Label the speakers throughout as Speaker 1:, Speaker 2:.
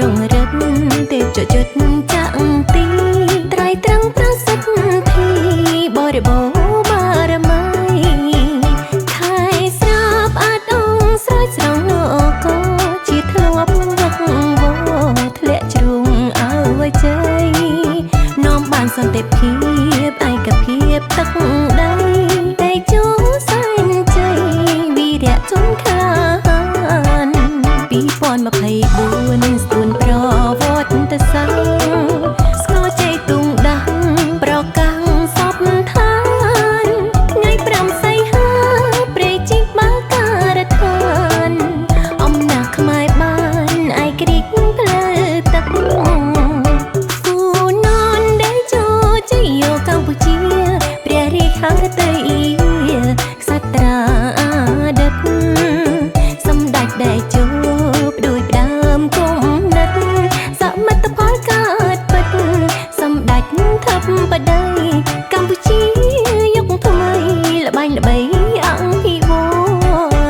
Speaker 1: រងរិទ្ធទេពចុចចាក់ទីត្រៃត្រង់ប្រសិទ្ធធីបរិបូរបារមីខែស្រាប់អាចអង្គស្រោចស្រង់លោកជាធ្លាប់វឹកវរធ្លាក់ជ្រុងអើយជ័យនាំបានសន្តិភាពឯកភាពទឹកដីតែជួសែនជ័យវីរៈជន់ខាន2024ស្ទួនប្រវត្តិសាស្ត្រស្គរជ័យទុងដាស់ប្រកាសសពឋានថ្ងៃ5សីហាព្រៃជីកបាការដ្ឋានអំណាចខ្មែរបានឯករាជ្យផ្លូវទឹកគូននដែលចូលជ័យយកកម្ពុជាព្រះរាជហឫទ័យក្សត្រាឌិតសម្ដេចដែលជួបដោយផ្ដើមគុំនិតសមិទ្ធផលកើតពិតសម្ដេចធម្មបតីកម្ពុជាយុគថ្មីល្បាញល្បីអង្គភិវឌ្ឍ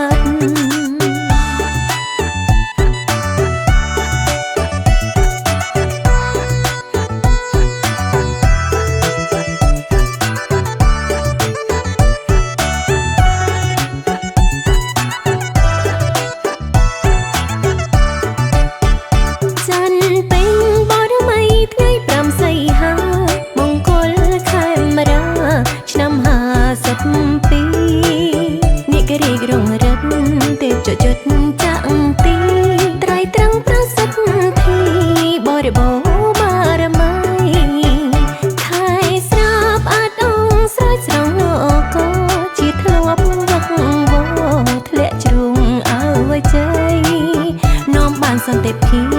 Speaker 1: រាជរងរិទ្ធទេពចុចចាក់ទីត្រៃត្រង់ប្រសិទ្ធធីបរិបូរបារមីខែស្រាប់អាចអង្គស្រោចស្រង់លោកជាធ្លាប់វឹកវរធ្លាក់ជ្រុងអើយជ័យនាំបានសន្តិភាព